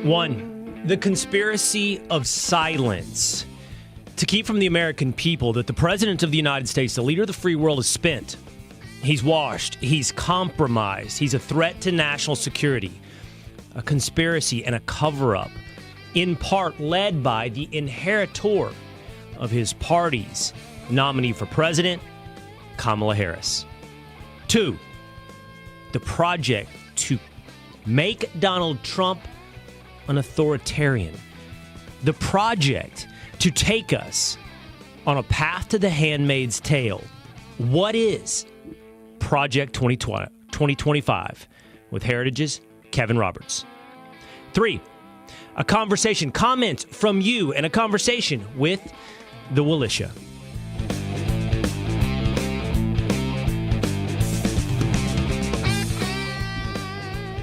One, the conspiracy of silence to keep from the American people that the President of the United States, the leader of the free world, is spent. He's washed. He's compromised. He's a threat to national security. A conspiracy and a cover-up, in part led by the inheritor of his party's nominee for president, Kamala Harris. Two, the project to make Donald Trump an authoritarian. The project to take us on a path to the handmaid's tale. What is Project 2025 with Heritage's Kevin Roberts? Three, a conversation, comments from you, and a conversation with the Willitia.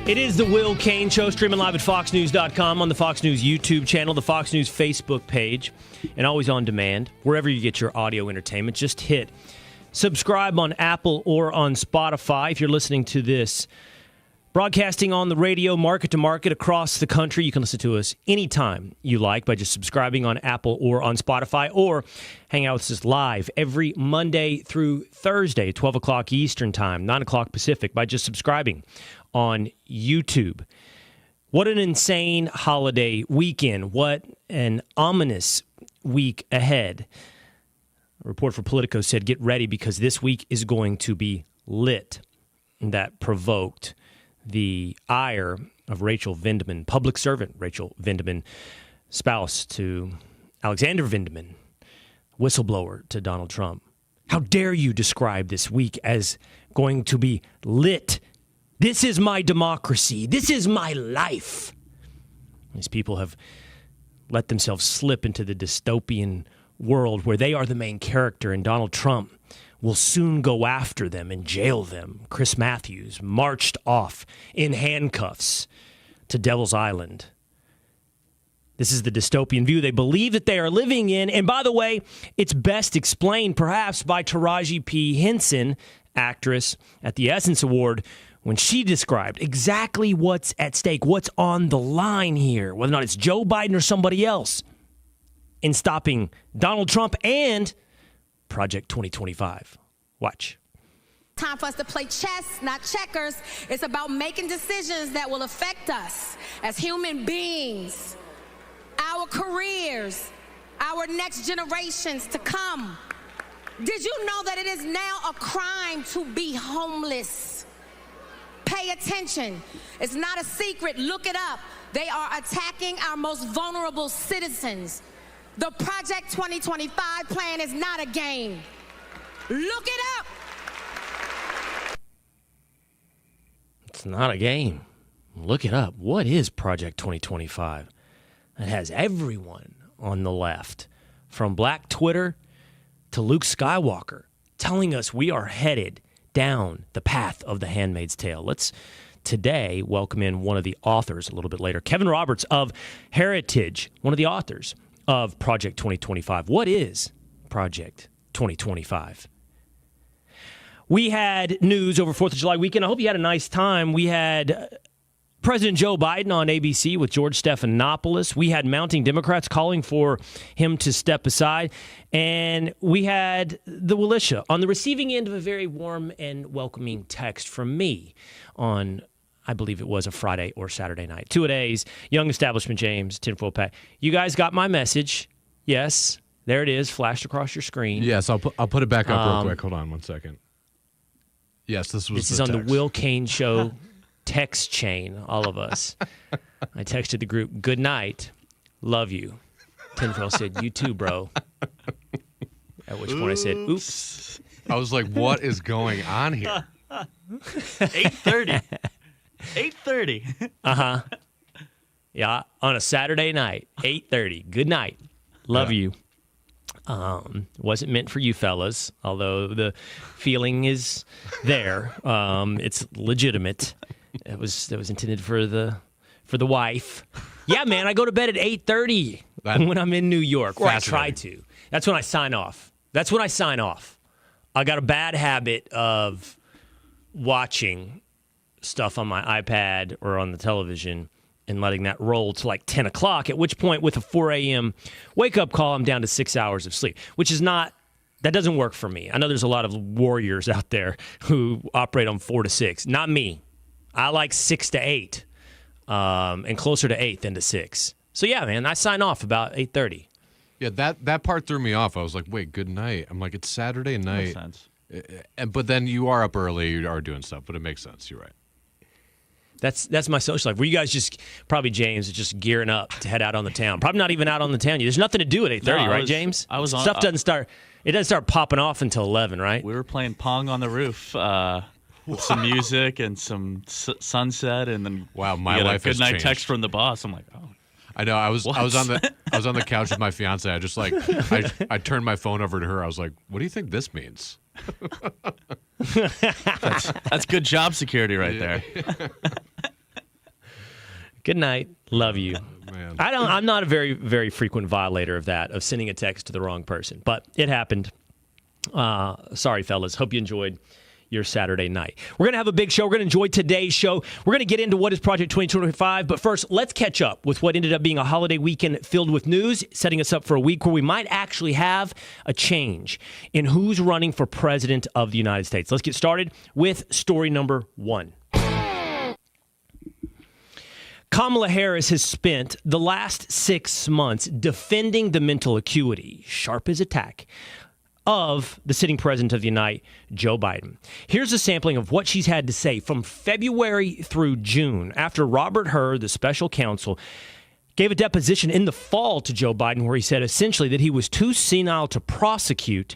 It is the Will Cain Show, streaming live at foxnews.com, on the Fox News YouTube channel, the Fox News Facebook page, and always on demand. Wherever you get your audio entertainment, just hit subscribe on Apple or on Spotify. If you're listening to this broadcasting on the radio, market to market across the country, you can listen to us anytime you like by just subscribing on Apple or on Spotify, or hang out with us live every Monday through Thursday, 12 o'clock Eastern Time, 9 o'clock Pacific, by just subscribing on YouTube. What an insane holiday weekend. What an ominous week ahead. A report for Politico said, get ready because this week is going to be lit. That provoked the ire of Rachel Vindman, public servant Rachel Vindman, spouse to Alexander Vindman, whistleblower to Donald Trump. How dare you describe this week as going to be lit? This is my democracy. This is my life. These people have let themselves slip into the dystopian world where they are the main character, and Donald Trump will soon go after them and jail them. Chris Matthews marched off in handcuffs to Devil's Island. This is the dystopian view they believe that they are living in. And by the way, it's best explained perhaps by Taraji P. Henson, actress at the Essence Award, when she described exactly what's at stake, what's on the line here, whether or not it's Joe Biden or somebody else, in stopping Donald Trump and Project 2025. Watch. Time for us to play chess, not checkers. It's about making decisions that will affect us as human beings, our careers, our next generations to come. Did you know that it is now a crime to be homeless? Pay attention. It's not a secret. Look it up. They are attacking our most vulnerable citizens. The Project 2025 plan is not a game. Look it up. It's not a game. Look it up. What is Project 2025? It has everyone on the left, from Black Twitter to Luke Skywalker, telling us we are headed down the path of the Handmaid's Tale. Let's today welcome in one of the authors a little bit later, Kevin Roberts of Heritage, one of the authors of Project 2025. What is Project 2025? We had news over 4th of July weekend. I hope you had a nice time. We had President Joe Biden on ABC with George Stephanopoulos. We had mounting Democrats calling for him to step aside. And we had the Willitia on the receiving end of a very warm and welcoming text from me on, I believe it was a Friday or Saturday night. 2-a-days, Young Establishment James, Tinfoil Pack. You guys got my message. Yes, there it is, flashed across your screen. Yes, I'll put it back up real quick. Hold on one second. Yes, this is on text. The Will Cain Show text chain, all of us. I texted the group, good night, love you. Tinfoil said, you too, bro. At which point I said, oops. I was like, what is going on here? 8:30. 8:30. Uh-huh. Yeah, on a Saturday night, 8:30. Good night. Love you. Wasn't meant for you fellas, although the feeling is there. It's legitimate. It was intended for the wife. Yeah, man, I go to bed at 8:30 when I'm in New York, or I try to. That's when I sign off. I got a bad habit of watching stuff on my iPad or on the television and letting that roll to like 10 o'clock, at which point with a 4 a.m. wake-up call, I'm down to 6 hours of sleep, which is not, that doesn't work for me. I know there's a lot of warriors out there who operate on 4 to 6. Not me. I like 6 to 8, and closer to 8 than to 6. So yeah, man, I sign off about 8:30. Yeah, that part threw me off. I was like, wait, good night. I'm like, it's Saturday night. Makes sense. But then you are up early, you are doing stuff, but it makes sense. You're right. That's my social life. Were you guys just, probably James, just gearing up to head out on the town? Probably not even out on the town. There's nothing to do at 8:30, right, James? I was on. Stuff doesn't start. It doesn't start popping off until 11, right? We were playing Pong on the roof with some music and some sunset, and then wow, my we had life a good has night changed. Text from the boss. I'm like, oh. I know. I was on the couch with my fiance. I just I turned my phone over to her. I was like, "What do you think this means?" That's good job security right there. Good night. Love you. Man. I'm not a very, very frequent violator of that, of sending a text to the wrong person, but it happened. Sorry, fellas. Hope you enjoyed your Saturday night. We're going to have a big show. We're going to enjoy today's show. We're going to get into what is Project 2025, but first, let's catch up with what ended up being a holiday weekend filled with news, setting us up for a week where we might actually have a change in who's running for president of the United States. Let's get started with story number 1. Kamala Harris has spent the last 6 months defending the mental acuity, sharp as a tack, of the sitting president of the United, Joe Biden. Here's a sampling of what she's had to say from February through June after Robert Hur, the special counsel, gave a deposition in the fall to Joe Biden where he said essentially that he was too senile to prosecute.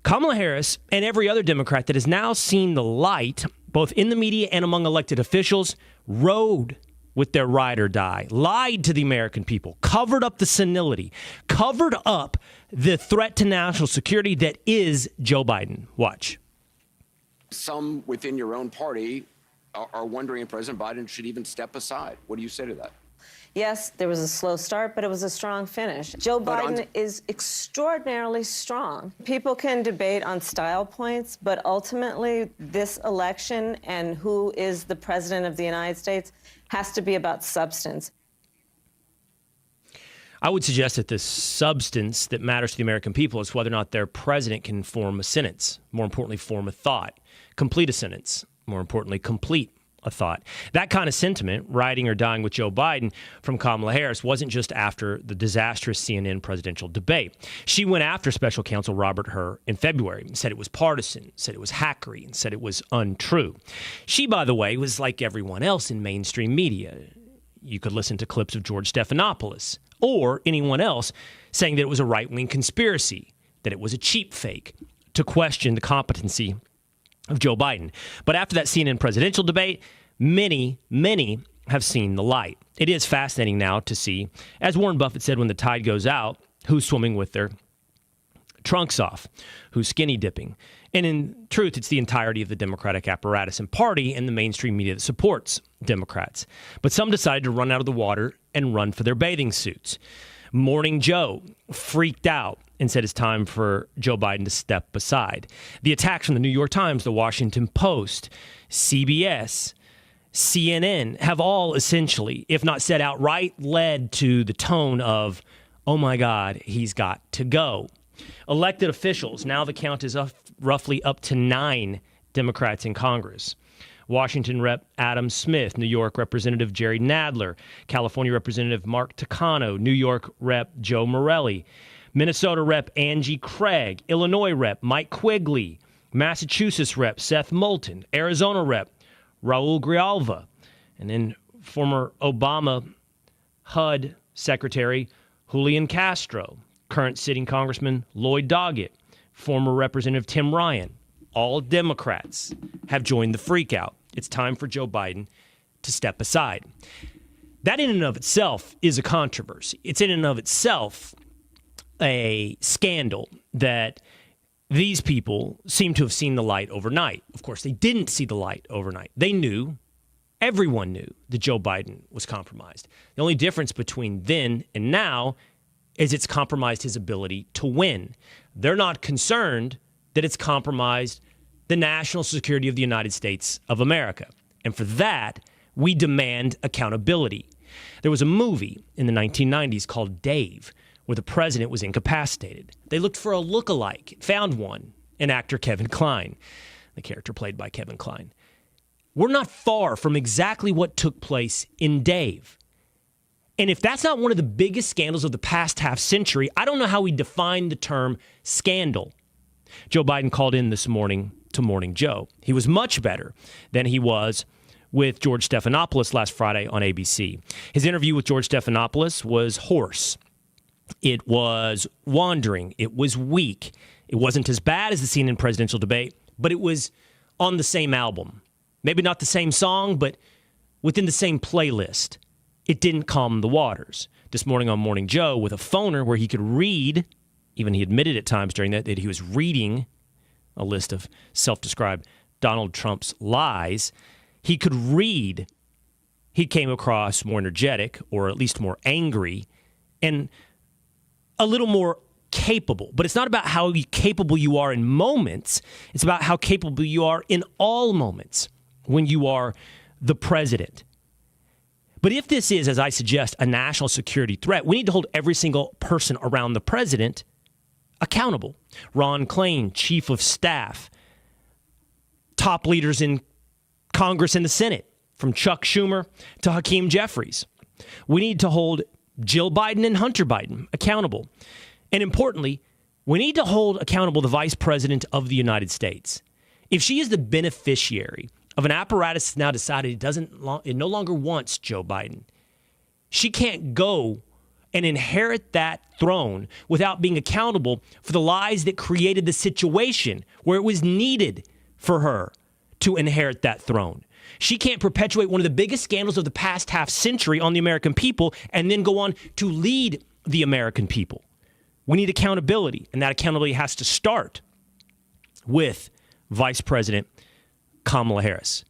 Kamala Harris and every other Democrat that has now seen the light, both in the media and among elected officials, rode with their ride or die, lied to the American people, covered up the senility, covered up the threat to national security that is Joe Biden. Watch. Some within your own party are wondering if President Biden should even step aside. What do you say to that? Yes, there was a slow start, but it was a strong finish. Joe Biden is extraordinarily strong. People can debate on style points, but ultimately this election and who is the president of the United States has to be about substance. I would suggest that the substance that matters to the American people is whether or not their president can form a sentence, more importantly, form a thought, complete a sentence, more importantly, complete a thought. That kind of sentiment, riding or dying with Joe Biden, from Kamala Harris wasn't just after the disastrous CNN presidential debate. She went after special counsel Robert Hur in February and said it was partisan, said it was hackery, and said it was untrue. She, by the way, was like everyone else in mainstream media. You could listen to clips of George Stephanopoulos or anyone else saying that it was a right-wing conspiracy, that it was a cheap fake, to question the competency of Joe Biden. But after that CNN presidential debate, many have seen the light. It is fascinating now to see, as Warren Buffett said, when the tide goes out, who's swimming with their trunks off, who's skinny dipping. And in truth, it's the entirety of the Democratic apparatus and party and the mainstream media that supports Democrats. But some decided to run out of the water and run for their bathing suits. Morning Joe freaked out and said it's time for Joe Biden to step aside. The attacks from the New York Times, the Washington Post, CBS, CNN have all essentially, if not said outright, led to the tone of, oh my God, he's got to go. Elected officials, now the count is roughly up to 9 Democrats in Congress. Washington Rep. Adam Smith, New York Representative Jerry Nadler, California Representative Mark Takano, New York Rep. Joe Morelli, Minnesota Rep. Angie Craig, Illinois Rep. Mike Quigley, Massachusetts Rep. Seth Moulton, Arizona Rep. Raul Grijalva, and then former Obama HUD Secretary Julian Castro, current sitting Congressman Lloyd Doggett, former Representative Tim Ryan. All Democrats have joined the freakout. It's time for Joe Biden to step aside. That in and of itself is a controversy. It's in and of itself a scandal that these people seem to have seen the light overnight. Of course, they didn't see the light overnight. They knew, everyone knew, that Joe Biden was compromised. The only difference between then and now is it's compromised his ability to win. They're not concerned that it's compromised the national security of the United States of America. And for that, we demand accountability. There was a movie in the 1990s called Dave, where the president was incapacitated. They looked for a look-alike, found one, in actor Kevin Kline, the character played by Kevin Kline. We're not far from exactly what took place in Dave. And if that's not one of the biggest scandals of the past half century, I don't know how we define the term scandal. Joe Biden called in this morning to Morning Joe. He was much better than he was with George Stephanopoulos last Friday on ABC. His interview with George Stephanopoulos was hoarse. It was wandering. It was weak. It wasn't as bad as the CNN presidential debate, but it was on the same album. Maybe not the same song, but within the same playlist. It didn't calm the waters. This morning on Morning Joe, with a phoner where he could read, even he admitted at times during that he was reading a list of self-described Donald Trump's lies, he could read. He came across more energetic, or at least more angry, and a little more capable. But it's not about how capable you are in moments. It's about how capable you are in all moments when you are the president. But if this is, as I suggest, a national security threat, we need to hold every single person around the president accountable. Ron Klain, chief of staff, top leaders in Congress and the Senate, from Chuck Schumer to Hakeem Jeffries. We need to hold Jill Biden and Hunter Biden accountable. And importantly, we need to hold accountable the Vice President of the United States. If she is the beneficiary of an apparatus that's now decided it no longer wants Joe Biden, she can't go and inherit that throne without being accountable for the lies that created the situation where it was needed for her to inherit that throne. She can't perpetuate one of the biggest scandals of the past half century on the American people and then go on to lead the American people. We need accountability, and that accountability has to start with Vice President Kamala Harris.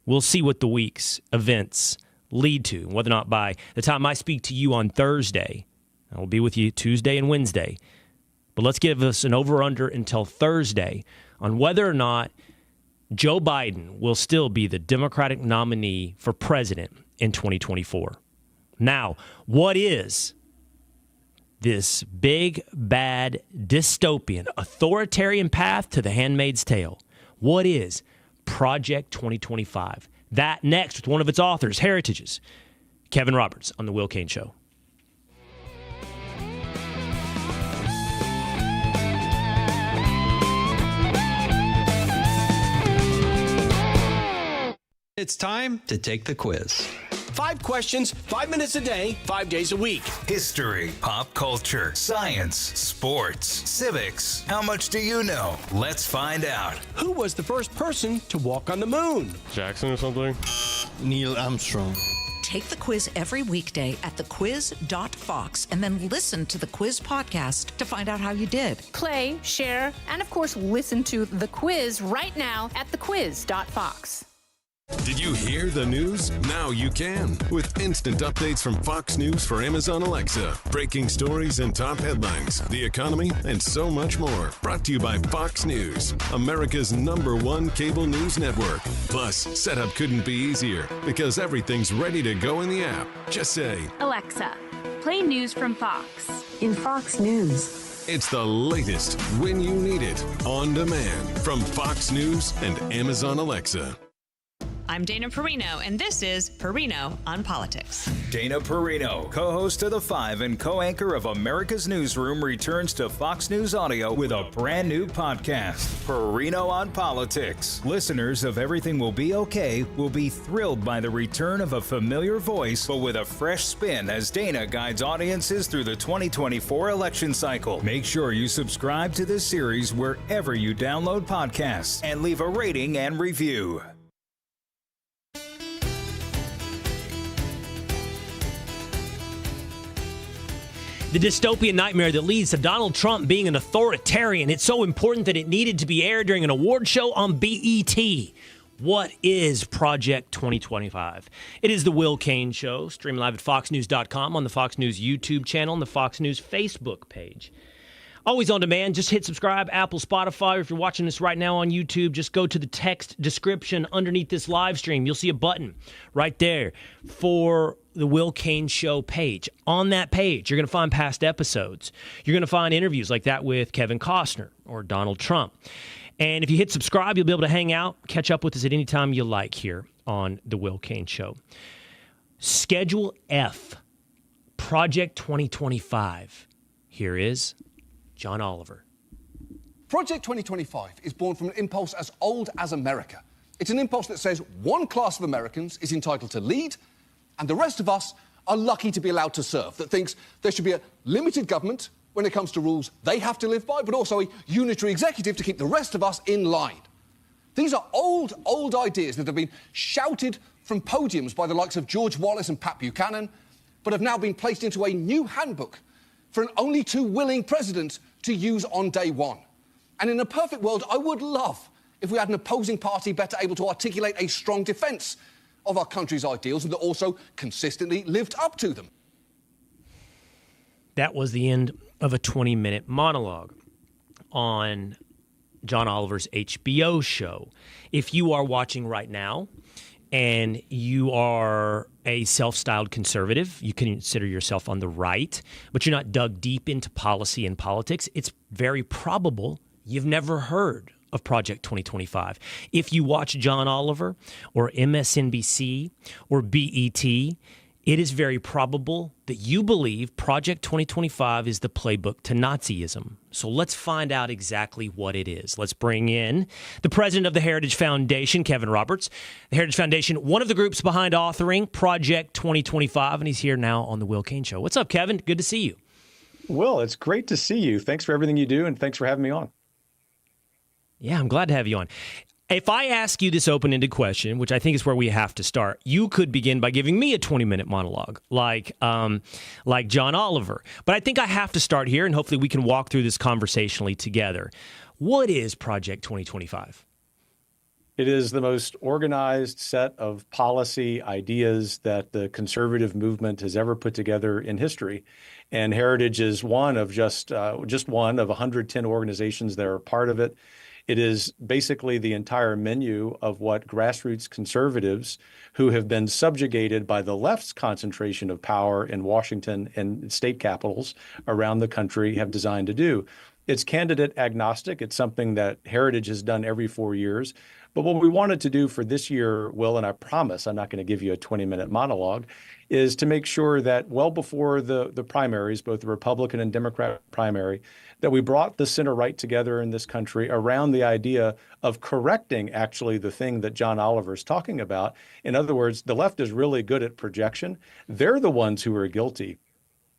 We'll see what the week's events lead to, whether or not by the time I speak to you on Thursday, I will be with you Tuesday and Wednesday, but let's give us an over-under until Thursday on whether or not Joe Biden will still be the Democratic nominee for president in 2024. Now, what is this big, bad, dystopian, authoritarian path to the Handmaid's Tale? What is Project 2025? That next with one of its authors, Heritage's Kevin Roberts on The Will Cain Show. It's time to take the quiz. 5 questions, 5 minutes a day, 5 days a week. History, pop culture, science, sports, civics. How much do you know? Let's find out. Who was the first person to walk on the moon? Jackson or something? Neil Armstrong. Take the quiz every weekday at thequiz.fox and then listen to the quiz podcast to find out how you did. Play, share, and of course, listen to the quiz right now at thequiz.fox. Did you hear the news? Now you can. With instant updates from Fox News for Amazon Alexa. Breaking stories and top headlines, the economy, and so much more. Brought to you by Fox News, America's #1 cable news network. Plus, setup couldn't be easier because everything's ready to go in the app. Just say, Alexa, play news from Fox. In Fox News. It's the latest when you need it, on demand from Fox News and Amazon Alexa. I'm Dana Perino, and this is Perino on Politics. Dana Perino, co-host of The Five and co-anchor of America's Newsroom, returns to Fox News Audio with a brand new podcast, Perino on Politics. Listeners of Everything Will Be Okay will be thrilled by the return of a familiar voice, but with a fresh spin as Dana guides audiences through the 2024 election cycle. Make sure you subscribe to this series wherever you download podcasts and leave a rating and review. The dystopian nightmare that leads to Donald Trump being an authoritarian. It's so important that it needed to be aired during an award show on BET. What is Project 2025? It is the Will Cain Show, streaming live at foxnews.com, on the Fox News YouTube channel, and the Fox News Facebook page. Always on demand. Just hit subscribe, Apple, Spotify. If you're watching this right now on YouTube, just go to the text description underneath this live stream. You'll see a button right there for the Will Cain Show page. On that page, you're going to find past episodes. You're going to find interviews like that with Kevin Costner or Donald Trump. And if you hit subscribe, you'll be able to hang out, catch up with us at any time you like here on the Will Cain Show. Schedule F, Project 2025. Here is John Oliver. Project 2025 is born from an impulse as old as America. It's an impulse that says one class of Americans is entitled to lead, and the rest of us are lucky to be allowed to serve, that thinks there should be a limited government when it comes to rules they have to live by, but also a unitary executive to keep the rest of us in line. These are old ideas that have been shouted from podiums by the likes of George Wallace and Pat Buchanan, but have now been placed into a new handbook for an only too willing president to use on day one. And in a perfect world, I would love if we had an opposing party better able to articulate a strong defence of our country's ideals and that also consistently lived up to them. That was the end of a 20-minute monologue on John Oliver's HBO show. If you are watching right now and you are a self-styled conservative, you can consider yourself on the right, but you're not dug deep into policy and politics, it's very probable you've never heard of Project 2025. If you watch John Oliver or MSNBC or BET, it is very probable that you believe Project 2025 is the playbook to Nazism. So let's find out exactly what it is. Let's bring in the president of the Heritage Foundation, Kevin Roberts. The Heritage Foundation, one of the groups behind authoring Project 2025, and he's here now on the Will Cain Show. What's up, Kevin? Good to see you. Will, it's great to see you. Thanks for everything you do, and thanks for having me on. Yeah, I'm glad to have you on. If I ask you this open-ended question, which I think is where we have to start, you could begin by giving me a 20-minute monologue like John Oliver. But I think I have to start here, and hopefully we can walk through this conversationally together. What is Project 2025? It is the most organized set of policy ideas that the conservative movement has ever put together in history. And Heritage is one of just one of 110 organizations that are part of it. It is basically the entire menu of what grassroots conservatives who have been subjugated by the left's concentration of power in Washington and state capitals around the country have designed to do. It's candidate agnostic. It's something that Heritage has done every 4 years. But what we wanted to do for this year, Will, and I promise I'm not going to give you a 20-minute monologue, is to make sure that well before the primaries, both the Republican and Democrat primary, that we brought the center-right together in this country around the idea of correcting actually the thing that John Oliver is talking about. In other words, the left is really good at projection. They're the ones who are guilty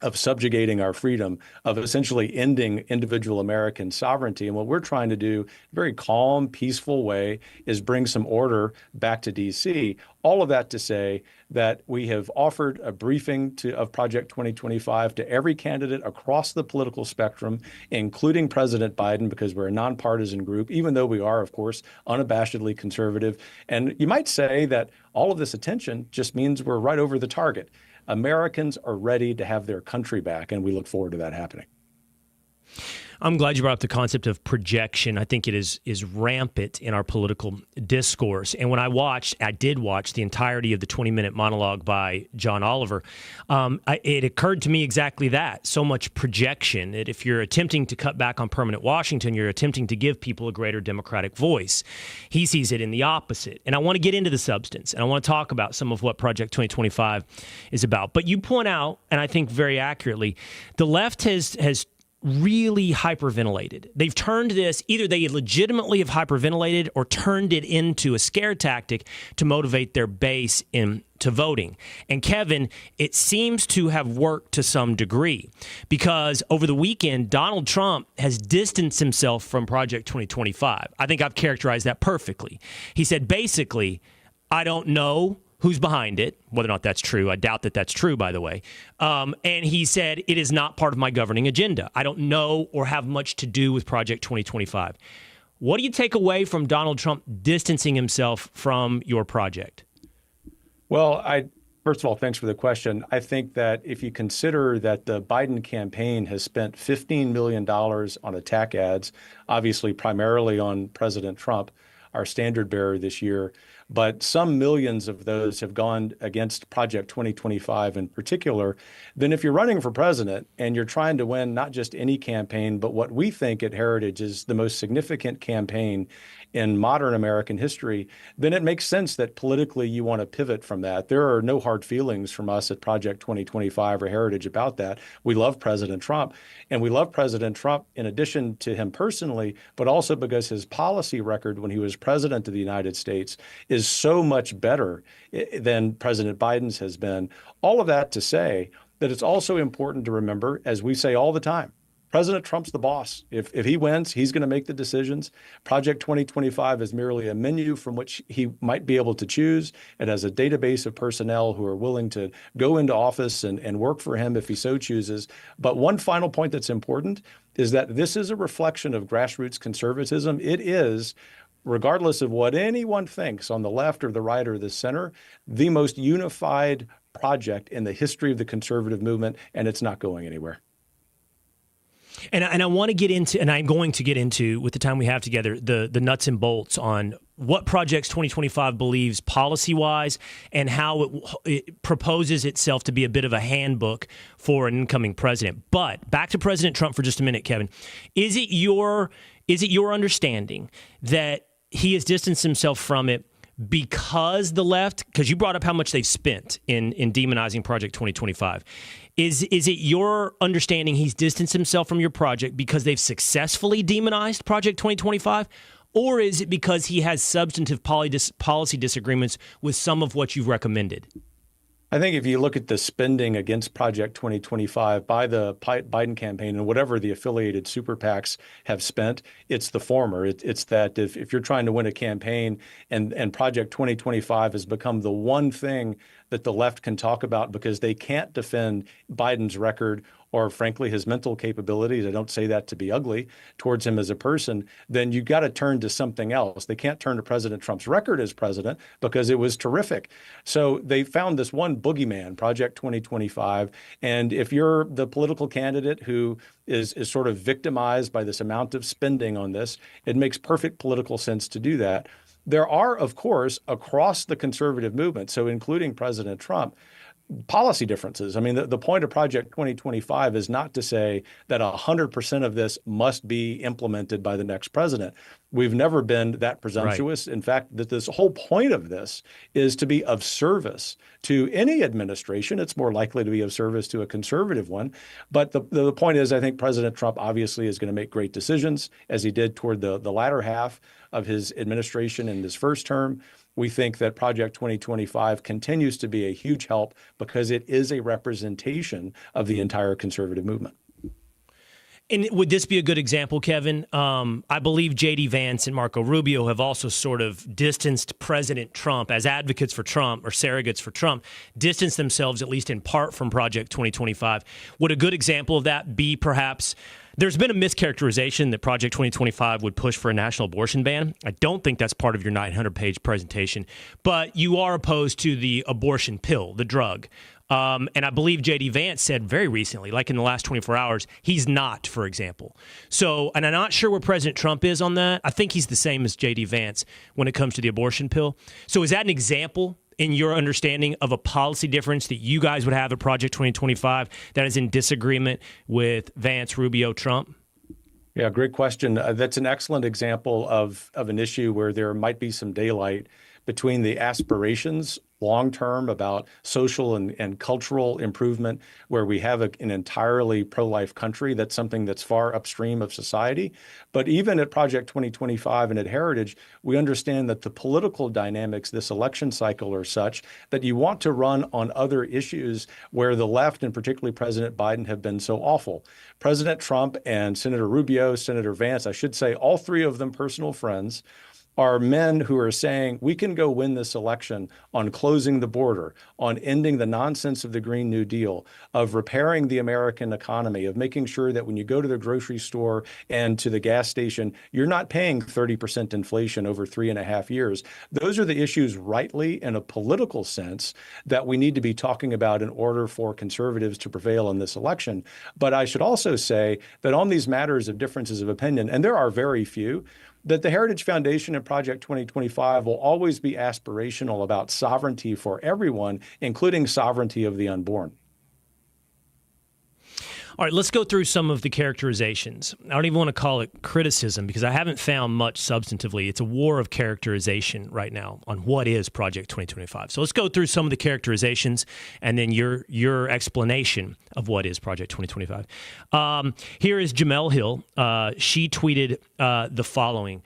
of subjugating our freedom, of essentially ending individual American sovereignty. And what we're trying to do in a very calm, peaceful way is bring some order back to D.C. All of that to say that we have offered a briefing of Project 2025 to every candidate across the political spectrum, including President Biden, because we're a nonpartisan group, even though we are, of course, unabashedly conservative. And you might say that all of this attention just means we're right over the target. Americans are ready to have their country back, and we look forward to that happening. I'm glad you brought up the concept of projection. I think it is rampant in our political discourse. And when I did watch the entirety of the 20-minute monologue by John Oliver, it occurred to me exactly that. So much projection that if you're attempting to cut back on permanent Washington, you're attempting to give people a greater democratic voice. He sees it in the opposite. And I want to get into the substance, and I want to talk about some of what Project 2025 is about. But you point out, and I think very accurately, the left has really hyperventilated. They've turned this, either they legitimately have hyperventilated or turned it into a scare tactic to motivate their base into voting. And Kevin, it seems to have worked to some degree because over the weekend, Donald Trump has distanced himself from Project 2025. I think I've characterized that perfectly. He said, basically, I don't know who's behind it, whether or not that's true. I doubt that that's true, by the way. And he said, it is not part of my governing agenda. I don't know or have much to do with Project 2025. What do you take away from Donald Trump distancing himself from your project? Well, first of all, thanks for the question. I think that if you consider that the Biden campaign has spent $15 million on attack ads, obviously primarily on President Trump, our standard bearer this year, but some millions of those have gone against Project 2025 in particular, then if you're running for president and you're trying to win not just any campaign, but what we think at Heritage is the most significant campaign in modern American history, then it makes sense that politically you want to pivot from that. There are no hard feelings from us at Project 2025 or Heritage about that. We love President Trump, and we love President Trump in addition to him personally, but also because his policy record when he was president of the United States is so much better than President Biden's has been. All of that to say that it's also important to remember, as we say all the time, President Trump's the boss. If he wins, he's going to make the decisions. Project 2025 is merely a menu from which he might be able to choose. It has a database of personnel who are willing to go into office and work for him if he so chooses. But one final point that's important is that this is a reflection of grassroots conservatism. It is, regardless of what anyone thinks on the left or the right or the center, the most unified project in the history of the conservative movement, and it's not going anywhere. And I want to get into, and I'm going to get into, with the time we have together, the nuts and bolts on what Project 2025 believes policy-wise and how it proposes itself to be a bit of a handbook for an incoming president. But back to President Trump for just a minute, Kevin. Is it your understanding that he has distanced himself from it because the left, because you brought up how much they've spent in demonizing Project 2025. Is it your understanding he's distanced himself from your project because they've successfully demonized Project 2025? Or is it because he has substantive policy disagreements with some of what you've recommended? I think if you look at the spending against Project 2025 by the Biden campaign and whatever the affiliated super PACs have spent, it's the former. It's that if you're trying to win a campaign and Project 2025 has become the one thing that the left can talk about because they can't defend Biden's record or frankly his mental capabilities, I don't say that to be ugly, towards him as a person, then you've got to turn to something else. They can't turn to President Trump's record as president because it was terrific. So they found this one boogeyman, Project 2025, and if you're the political candidate who is sort of victimized by this amount of spending on this, it makes perfect political sense to do that. There are, of course, across the conservative movement, so including President Trump, policy differences. I mean, the point of Project 2025 is not to say that 100% of this must be implemented by the next president. We've never been that presumptuous. Right. In fact, that this whole point of this is to be of service to any administration. It's more likely to be of service to a conservative one. But the point is, I think President Trump obviously is going to make great decisions, as he did toward the latter half of his administration in his first term. We think that Project 2025 continues to be a huge help because it is a representation of the entire conservative movement. And would this be a good example, Kevin? I believe J.D. Vance and Marco Rubio have also sort of distanced President Trump as advocates for Trump or surrogates for Trump, distanced themselves at least in part from Project 2025. Would a good example of that be perhaps there's been a mischaracterization that Project 2025 would push for a national abortion ban. I don't think that's part of your 900-page presentation, but you are opposed to the abortion pill, the drug. And I believe J.D. Vance said very recently, like in the last 24 hours, he's not, for example. So, and I'm not sure where President Trump is on that. I think he's the same as J.D. Vance when it comes to the abortion pill. So is that an example in your understanding of a policy difference that you guys would have at Project 2025 that is in disagreement with Vance, Rubio, Trump? Yeah, great question. That's an excellent example of an issue where there might be some daylight between the aspirations long-term about social and cultural improvement, where we have an entirely pro-life country. That's something that's far upstream of society. But even at Project 2025 and at Heritage, we understand that the political dynamics this election cycle are such that you want to run on other issues where the left, and particularly President Biden, have been so awful. President Trump and Senator Rubio, Senator Vance, I should say, all three of them personal friends, are men who are saying we can go win this election on closing the border, on ending the nonsense of the Green New Deal, of repairing the American economy, of making sure that when you go to the grocery store and to the gas station, you're not paying 30% inflation over 3.5 years. Those are the issues rightly in a political sense that we need to be talking about in order for conservatives to prevail in this election. But I should also say that on these matters of differences of opinion, and there are very few, that the Heritage Foundation and Project 2025 will always be aspirational about sovereignty for everyone, including sovereignty of the unborn. All right, let's go through some of the characterizations. I don't even want to call it criticism because I haven't found much substantively. It's a war of characterization right now on what is Project 2025. So let's go through some of the characterizations and then your explanation of what is Project 2025. Here is Jamel Hill. She tweeted the following.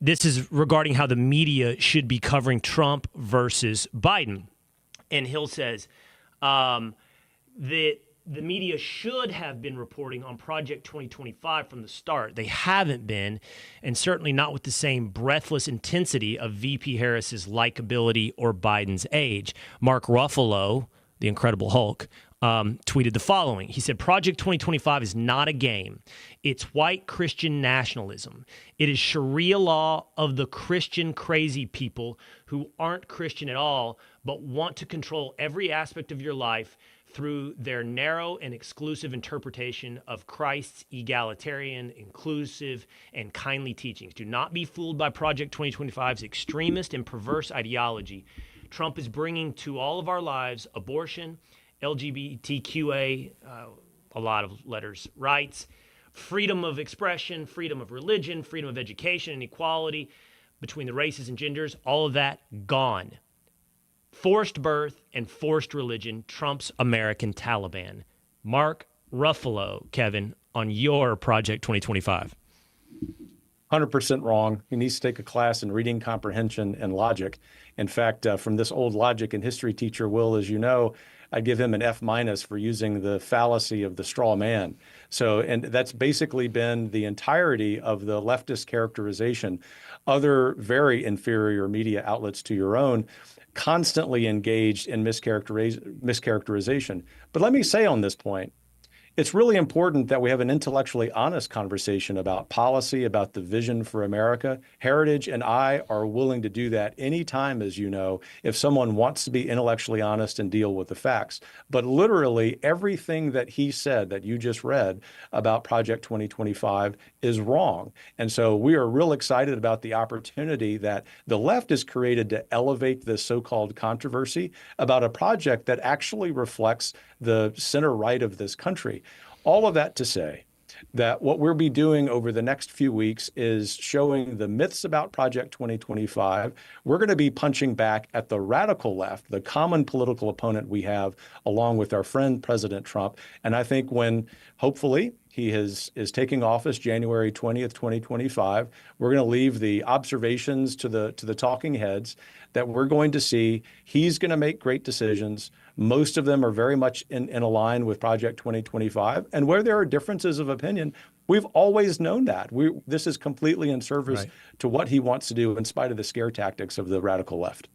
This is regarding how the media should be covering Trump versus Biden. And Hill says that the media should have been reporting on Project 2025 from the start. They haven't been, and certainly not with the same breathless intensity of VP Harris's likability or Biden's age. Mark Ruffalo, the Incredible Hulk, tweeted the following. He said, Project 2025 is not a game. It's white Christian nationalism. It is Sharia law of the Christian crazy people who aren't Christian at all, but want to control every aspect of your life through their narrow and exclusive interpretation of Christ's egalitarian, inclusive, and kindly teachings. Do not be fooled by Project 2025's extremist and perverse ideology. Trump is bringing to all of our lives abortion, LGBTQA, a lot of letters, rights, freedom of expression, freedom of religion, freedom of education, and equality between the races and genders, all of that gone. Forced birth and forced religion, Trump's American Taliban. Mark Ruffalo, Kevin, on your Project 2025. 100% wrong. He needs to take a class in reading comprehension and logic. In fact, from this old logic and history teacher, Will, as you know, I'd give him an F- for using the fallacy of the straw man. So, and that's basically been the entirety of the leftist characterization. Other very inferior media outlets to your own constantly engaged in mischaracterization. But let me say on this point, it's really important that we have an intellectually honest conversation about policy, about the vision for America. Heritage and I are willing to do that anytime, as you know, if someone wants to be intellectually honest and deal with the facts. But literally everything that he said that you just read about Project 2025 is wrong. And so we are real excited about the opportunity that the left has created to elevate this so-called controversy about a project that actually reflects the center right of this country. All of that to say that what we'll be doing over the next few weeks is showing the myths about Project 2025. We're going to be punching back at the radical left, the common political opponent we have, along with our friend President Trump. And I think when hopefully he is taking office January 20th, 2025, we're going to leave the observations to the talking heads that we're going to see he's going to make great decisions. Most of them are very much in a line with Project 2025. And where there are differences of opinion, we've always known that. This is completely in service to what he wants to do in spite of the scare tactics of the radical left.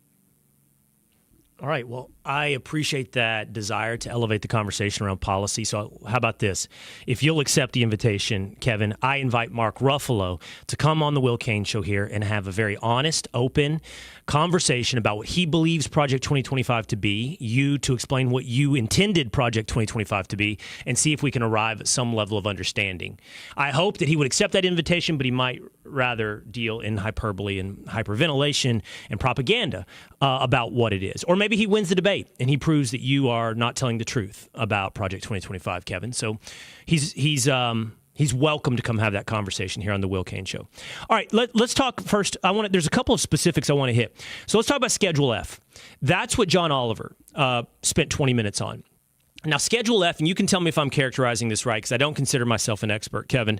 All right. Well, I appreciate that desire to elevate the conversation around policy. So how about this? If you'll accept the invitation, Kevin, I invite Mark Ruffalo to come on the Will Cain Show here and have a very honest, open conversation about what he believes Project 2025 to be, you to explain what you intended Project 2025 to be, and see if we can arrive at some level of understanding. I hope that he would accept that invitation, but he might rather deal in hyperbole and hyperventilation and propaganda about what it is. Or maybe he wins the debate and he proves that you are not telling the truth about Project 2025, Kevin. So he's welcome to come have that conversation here on the Will Cain Show. All right, let's talk first. There's a couple of specifics I want to hit. So let's talk about Schedule F. That's what John Oliver spent 20 minutes on. Now, Schedule F, and you can tell me if I'm characterizing this right, because I don't consider myself an expert, Kevin,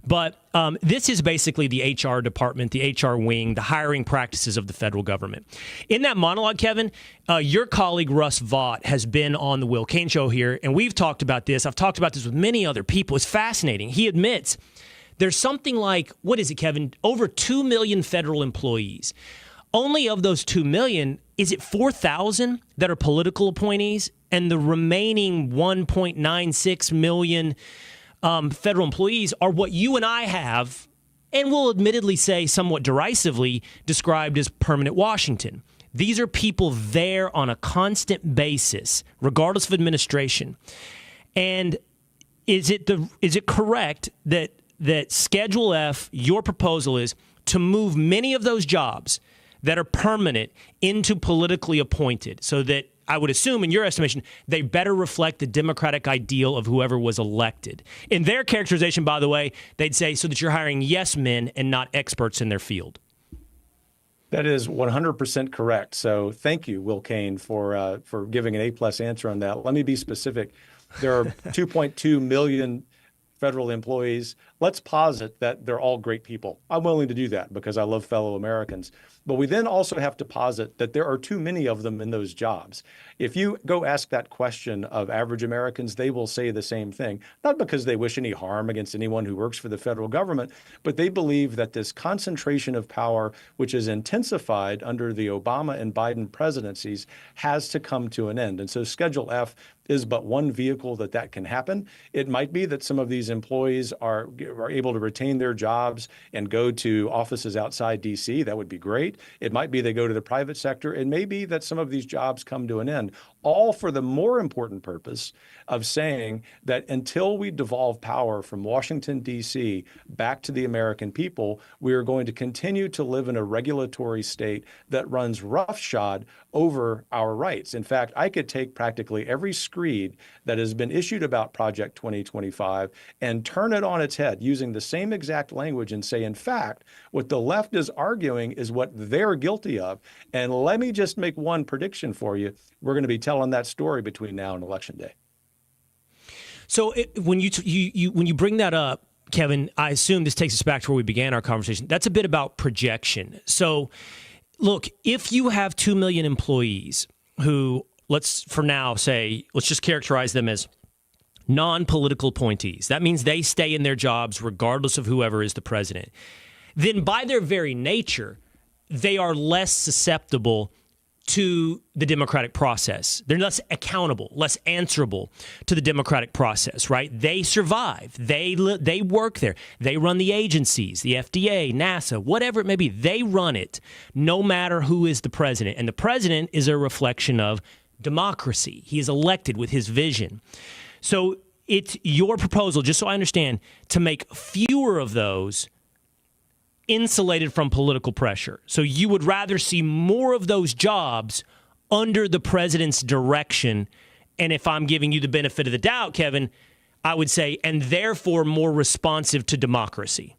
but this is basically the HR department, the HR wing, the hiring practices of the federal government. In that monologue, Kevin, your colleague Russ Vought has been on the Will Cain Show here, and we've talked about this. I've talked about this with many other people. It's fascinating. He admits there's something like, what is it, Kevin, over 2 million federal employees. Only of those 2 million, is it 4,000 that are political appointees? And the remaining 1.96 million federal employees are what you and I have, and will admittedly say somewhat derisively, described as permanent Washington. These are people there on a constant basis, regardless of administration. And is it correct that that Schedule F, your proposal is to move many of those jobs that are permanent into politically appointed, so that I would assume, in your estimation, they better reflect the Democratic ideal of whoever was elected. In their characterization, by the way, they'd say so that you're hiring yes men and not experts in their field. That is 100% correct. So thank you, Will Cain, for giving an A+ answer on that. Let me be specific. There are 2.2 million federal employees. Let's posit that they're all great people. I'm willing to do that because I love fellow Americans. But we then also have to posit that there are too many of them in those jobs. If you go ask that question of average Americans, they will say the same thing, not because they wish any harm against anyone who works for the federal government, but they believe that this concentration of power, which is intensified under the Obama and Biden presidencies, has to come to an end. And so Schedule F is but one vehicle that can happen. It might be that some of these employees are able to retain their jobs and go to offices outside D.C. That would be great. It might be they go to the private sector. It may be that some of these jobs come to an end, all for the more important purpose of saying that until we devolve power from Washington, D.C. back to the American people, we are going to continue to live in a regulatory state that runs roughshod over our rights. In fact, I could take practically every screed that has been issued about Project 2025 and turn it on its head using the same exact language and say, in fact, what the left is arguing is what they're guilty of. And let me just make one prediction for you. We're going to be telling that story between now and Election Day. So when you bring that up, Kevin, I assume this takes us back to where we began our conversation. That's a bit about projection. So look, if you have 2 million employees who, let's just characterize them as non-political appointees. That means they stay in their jobs regardless of whoever is the president. Then by their very nature, they are less susceptible to the democratic process. They're less accountable, less answerable to the democratic process, right? They survive. They work there. They run the agencies, the FDA, NASA, whatever it may be. They run it no matter who is the president. And the president is a reflection of democracy. He is elected with his vision. So it's your proposal, just so I understand, to make fewer of those insulated from political pressure. So you would rather see more of those jobs under the president's direction. And if I'm giving you the benefit of the doubt, Kevin, I would say, and therefore more responsive to democracy.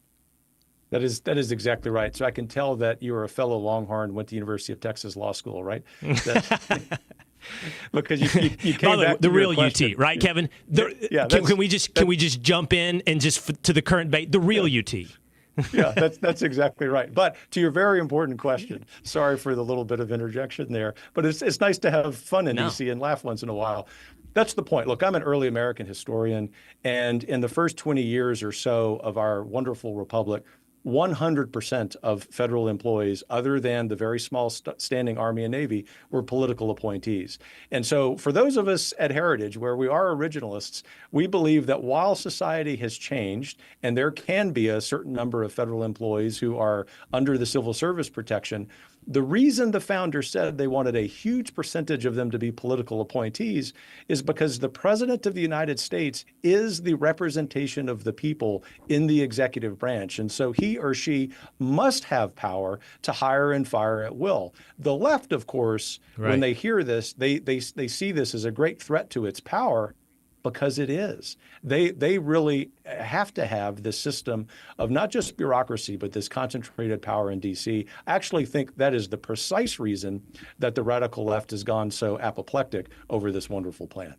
That is exactly right. So I can tell that you are a fellow Longhorn, went to University of Texas Law School, right? Because you came By the way, back the to real your UT, question. right, Kevin? Can we just jump in and just to the current bait, the real UT? Yeah, that's exactly right. But to your very important question, sorry for the little bit of interjection there, but it's nice to have fun in D.C. and laugh once in a while. That's the point. Look, I'm an early American historian, and in the first 20 years or so of our wonderful republic, 100% of federal employees, other than the very small standing Army and Navy, were political appointees. And so for those of us at Heritage, where we are originalists, we believe that while society has changed, and there can be a certain number of federal employees who are under the civil service protection, the reason the founders said they wanted a huge percentage of them to be political appointees is because the president of the United States is the representation of the people in the executive branch. And so he or she must have power to hire and fire at will. The left, of course, when they hear this, they see this as a great threat to its power. Because it is. They really have to have this system of not just bureaucracy, but this concentrated power in D.C. I actually think that is the precise reason that the radical left has gone so apoplectic over this wonderful plan.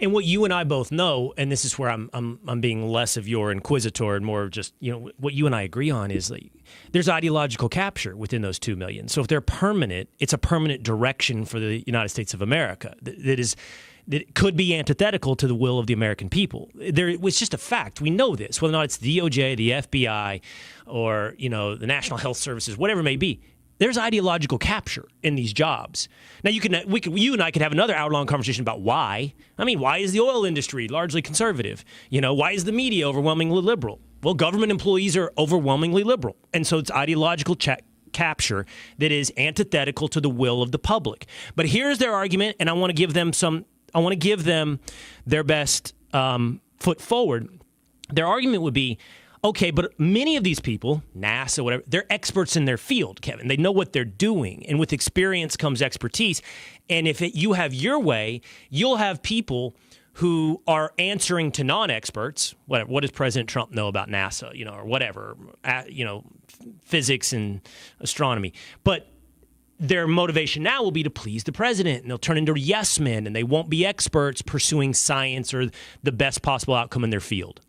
And what you and I both know, and this is where I'm being less of your inquisitor and more of just, what you and I agree on is like, there's ideological capture within those 2 million. So if they're permanent, it's a permanent direction for the United States of America that could be antithetical to the will of the American people. It's just a fact. We know this, whether or not it's the DOJ, the FBI, or the National Health Services, whatever it may be. There's ideological capture in these jobs. Now, you and I could have another hour-long conversation about why. I mean, why is the oil industry largely conservative? Why is the media overwhelmingly liberal? Well, government employees are overwhelmingly liberal, and so it's ideological capture that is antithetical to the will of the public. But here's their argument, and I want to give them their best foot forward. their argument would be, okay, but many of these people, NASA, whatever, they're experts in their field, Kevin. They know what they're doing. And with experience comes expertise. And if you have your way, you'll have people who are answering to non-experts. What does President Trump know about NASA, or whatever, physics and astronomy. But their motivation now will be to please the president, and they'll turn into yes men, and they won't be experts pursuing science or the best possible outcome in their field.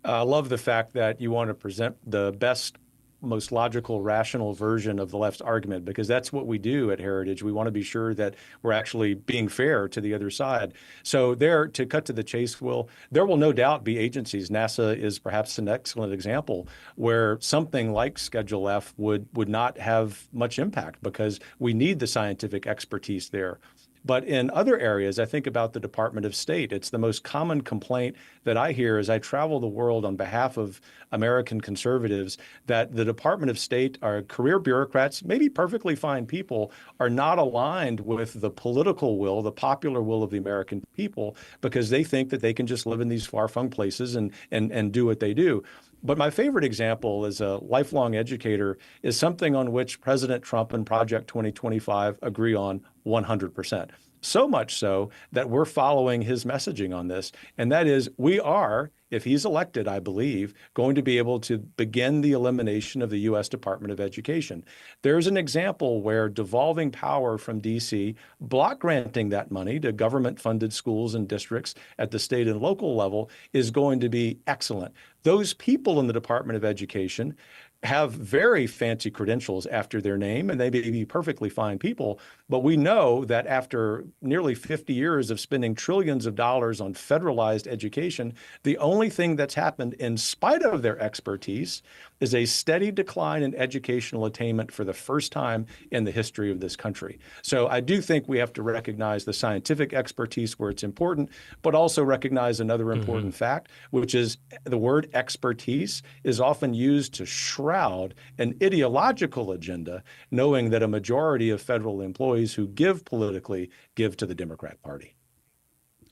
I love the fact that you want to present the best, most logical, rational version of the left's argument, because that's what we do at Heritage. We want to be sure that we're actually being fair to the other side. So there, to cut to the chase, Will, there will no doubt be agencies. NASA is perhaps an excellent example where something like Schedule F would not have much impact because we need the scientific expertise there. But in other areas, I think about the Department of State. It's the most common complaint that I hear as I travel the world on behalf of American conservatives, that the Department of State, our career bureaucrats, maybe perfectly fine people, are not aligned with the political will, the popular will of the American people, because they think that they can just live in these far-flung places and do what they do. But my favorite example as a lifelong educator is something on which President Trump and Project 2025 agree on 100%. So much so that we're following his messaging on this. And that is, we are, if he's elected, I believe, going to be able to begin the elimination of the U.S. Department of Education. There's an example where devolving power from D.C., block granting that money to government-funded schools and districts at the state and local level is going to be excellent. Those people in the Department of Education have very fancy credentials after their name, and they may be perfectly fine people. But we know that after nearly 50 years of spending trillions of dollars on federalized education, the only thing that's happened in spite of their expertise is a steady decline in educational attainment for the first time in the history of this country. So I do think we have to recognize the scientific expertise where it's important, but also recognize another important fact, which is the word expertise is often used to shroud an ideological agenda, knowing that a majority of federal employees who give politically give to the Democrat Party.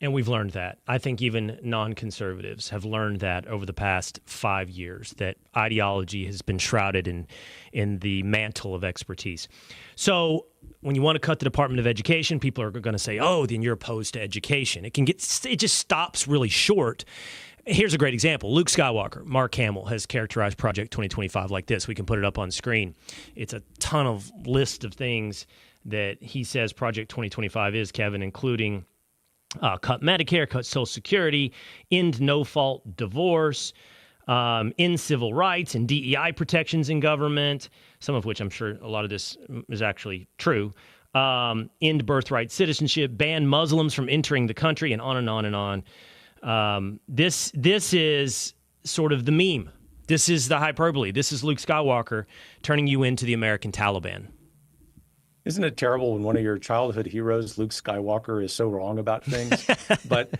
And we've learned that. I think even non-conservatives have learned that over the past 5 years, that ideology has been shrouded in the mantle of expertise. So when you want to cut the Department of Education, people are going to say, oh, then you're opposed to education. It just stops really short. Here's a great example. Luke Skywalker, Mark Hamill, has characterized Project 2025 like this. We can put it up on screen. It's a ton of list of things that he says Project 2025 is, Kevin, including cut Medicare, cut Social Security, end no-fault divorce, end civil rights and DEI protections in government, some of which I'm sure a lot of this is actually true, end birthright citizenship, ban Muslims from entering the country, and on and on and on. This is sort of the meme. This is the hyperbole. This is Luke Skywalker turning you into the American Taliban. Isn't it terrible when one of your childhood heroes, Luke Skywalker, is so wrong about things? but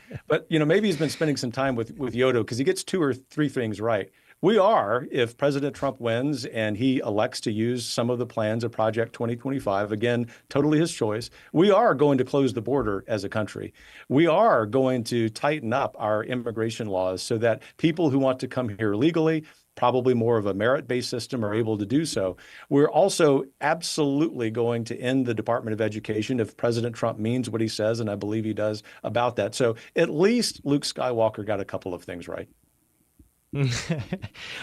maybe he's been spending some time with Yoda because he gets 2 or 3 things right. We are, if President Trump wins and he elects to use some of the plans of Project 2025, again, totally his choice, we are going to close the border as a country. We are going to tighten up our immigration laws so that people who want to come here legally, probably more of a merit-based system, are able to do so. We're also absolutely going to end the Department of Education if President Trump means what he says, and I believe he does, about that. So at least Luke Skywalker got a couple of things right. All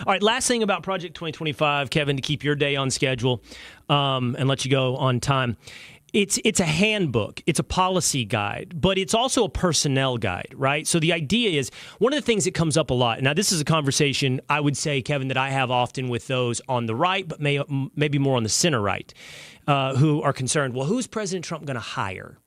right, last thing about Project 2025, Kevin, to keep your day on schedule and let you go on time. It's a handbook, it's a policy guide, but it's also a personnel guide, right? So the idea is, one of the things that comes up a lot, now this is a conversation I would say, Kevin, that I have often with those on the right, but maybe more on the center right, who are concerned, well, who's President Trump going to hire?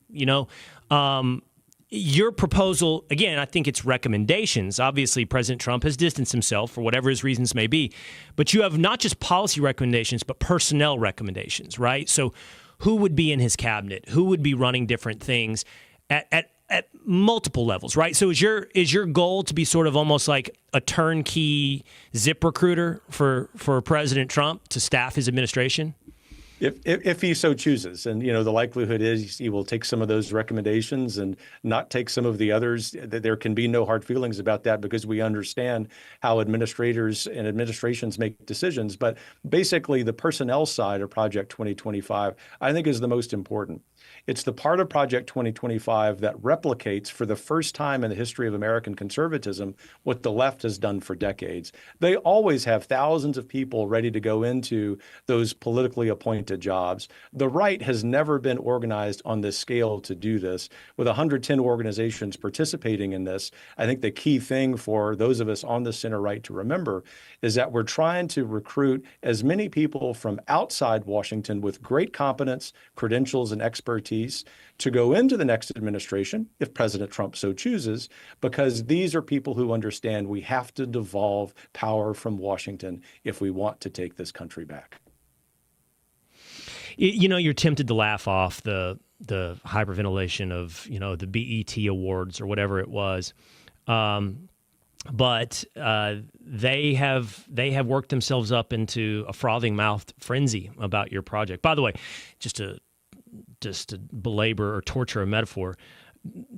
Your proposal, again, I think it's recommendations. Obviously, President Trump has distanced himself for whatever his reasons may be, but you have not just policy recommendations, but personnel recommendations, right? So who would be in his cabinet? Who would be running different things at multiple levels, right? So is your goal to be sort of almost like a turnkey ZipRecruiter for President Trump to staff his administration? If he so chooses. And, the likelihood is he will take some of those recommendations and not take some of the others. There can be no hard feelings about that because we understand how administrators and administrations make decisions. But basically, the personnel side of Project 2025, I think, is the most important. It's the part of Project 2025 that replicates for the first time in the history of American conservatism what the left has done for decades. They always have thousands of people ready to go into those politically appointed jobs. The right has never been organized on this scale to do this. With 110 organizations participating in this, I think the key thing for those of us on the center right to remember is that we're trying to recruit as many people from outside Washington with great competence, credentials, and expertise to go into the next administration, if President Trump so chooses, because these are people who understand we have to devolve power from Washington if we want to take this country back. You're tempted to laugh off the hyperventilation of, the BET awards or whatever it was. But they have worked themselves up into a frothing-mouthed frenzy about your project. By the way, just to belabor or torture a metaphor,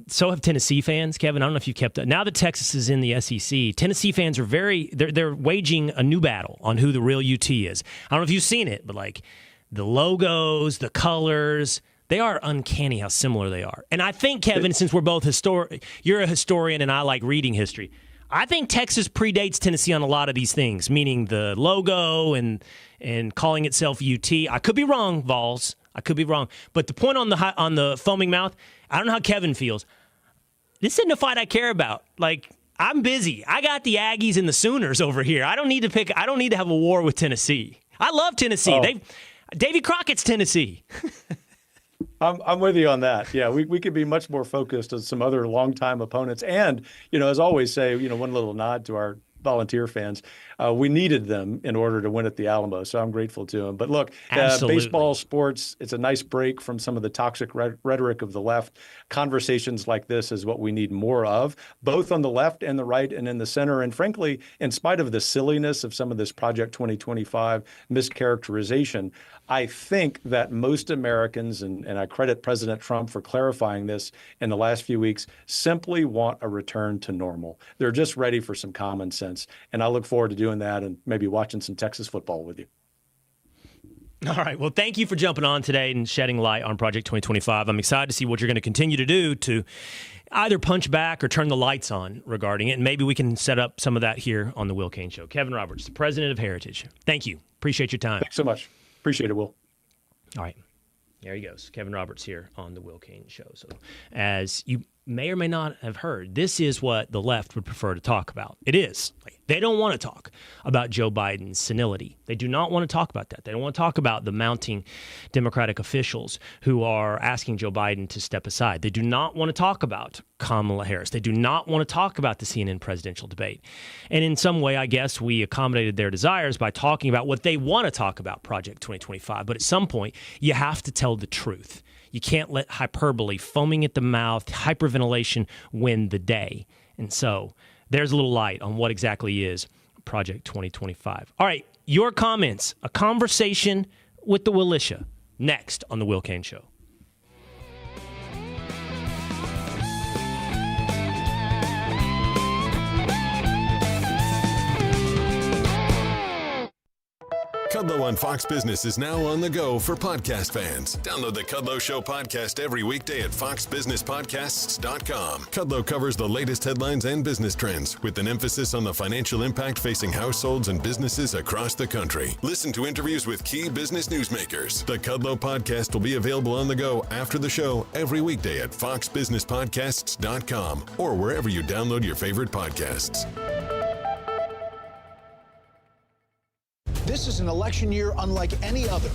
so have Tennessee fans, Kevin. I don't know if you've kept up. Now that Texas is in the SEC, Tennessee fans are they're waging a new battle on who the real UT is. I don't know if you've seen it, but like the logos, the colors, they are uncanny how similar they are. And I think, Kevin, since we're both you're a historian and I like reading history, I think Texas predates Tennessee on a lot of these things, meaning the logo and calling itself UT. I could be wrong, Vols. I could be wrong. But the point on the foaming mouth, I don't know how Kevin feels. This isn't a fight I care about. Like, I'm busy. I got the Aggies and the Sooners over here. I don't need to have a war with Tennessee. I love Tennessee. Davy Crockett's Tennessee. I'm with you on that. Yeah, we could be much more focused on some other longtime opponents. And, as I always say, one little nod to our volunteer fans. We needed them in order to win at the Alamo, so I'm grateful to them. But look, baseball, sports, it's a nice break from some of the toxic rhetoric of the left. Conversations like this is what we need more of, both on the left and the right and in the center. And frankly, in spite of the silliness of some of this Project 2025 mischaracterization, I think that most Americans, and I credit President Trump for clarifying this in the last few weeks, simply want a return to normal. They're just ready for some common sense. And I look forward to doing that and maybe watching some Texas football with you. All right. Well, thank you for jumping on today and shedding light on Project 2025. I'm excited to see what you're going to continue to do to either punch back or turn the lights on regarding it. And maybe we can set up some of that here on the Will Cain Show. Kevin Roberts, the president of Heritage. Thank you. Appreciate your time. Thanks so much. Appreciate it, Will. All right. There he goes. Kevin Roberts here on the Will Cain Show. So as you may or may not have heard, this is what the left would prefer to talk about. It is. They don't want to talk about Joe Biden's senility. They do not want to talk about that. They don't want to talk about the mounting Democratic officials who are asking Joe Biden to step aside. They do not want to talk about Kamala Harris. They do not want to talk about the CNN presidential debate. And in some way, I guess we accommodated their desires by talking about what they want to talk about, Project 2025. But at some point, you have to tell the truth. You can't let hyperbole, foaming at the mouth, hyperventilation win the day. And so there's a little light on what exactly is Project 2025. All right, your comments, a conversation with the Willitia, next on The Will Cain Show. Kudlow on Fox Business is now on the go for podcast fans. Download the Kudlow Show podcast every weekday at foxbusinesspodcasts.com. Kudlow covers the latest headlines and business trends with an emphasis on the financial impact facing households and businesses across the country. Listen to interviews with key business newsmakers. The Kudlow podcast will be available on the go after the show every weekday at foxbusinesspodcasts.com or wherever you download your favorite podcasts. This is an election year unlike any other.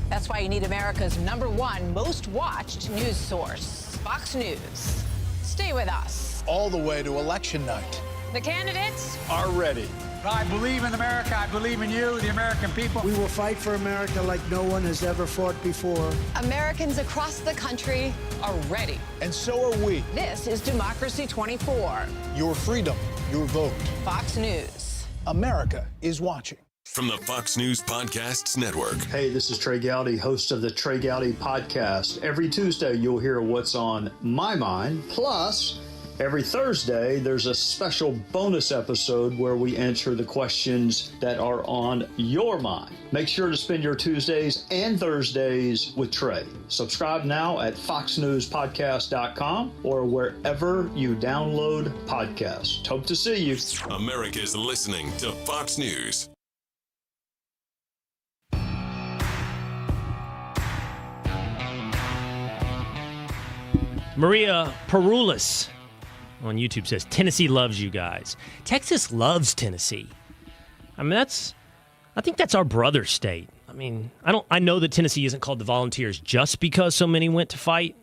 That's why you need America's #1 most watched news source, Fox News. Stay with us. All the way to election night. The candidates are ready. I believe in America. I believe in you, the American people. We will fight for America like no one has ever fought before. Americans across the country are ready. And so are we. This is Democracy 24. Your freedom, your vote. Fox News. America is watching. from the Fox News Podcasts Network. Hey, this is Trey Gowdy, host of the Trey Gowdy Podcast. Every Tuesday, you'll hear what's on my mind. Plus, every Thursday, there's a special bonus episode where we answer the questions that are on your mind. Make sure to spend your Tuesdays and Thursdays with Trey. Subscribe now at foxnewspodcast.com or wherever you download podcasts. Hope to see you. America's listening to Fox News. Maria Perulis on YouTube says, Tennessee loves you guys. Texas loves Tennessee. I mean, I think that's our brother state. I mean, I know that Tennessee isn't called the Volunteers just because so many went to fight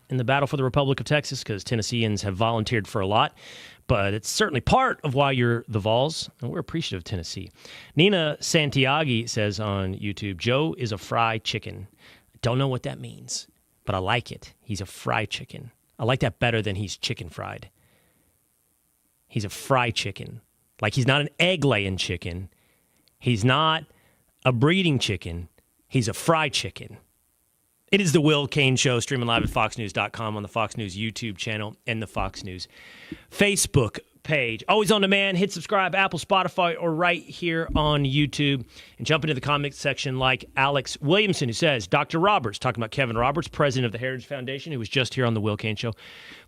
in the battle for the Republic of Texas, because Tennesseans have volunteered for a lot, but it's certainly part of why you're the Vols, and we're appreciative of Tennessee. Nina Santiago says on YouTube, Joe is a fried chicken. Don't know what that means, but I like it. He's a fried chicken. I like that better than he's chicken fried. He's a fried chicken. Like, he's not an egg-laying chicken. He's not a breeding chicken. He's a fried chicken. It is the Will Cain Show, streaming live at foxnews.com, on the Fox News YouTube channel and the Fox News Facebook page. Always on demand. Hit subscribe, Apple, Spotify, or right here on YouTube. And jump into the comments section like Alex Williamson, who says, Dr. Roberts, talking about Kevin Roberts, president of the Heritage Foundation, who was just here on the Will Cain Show,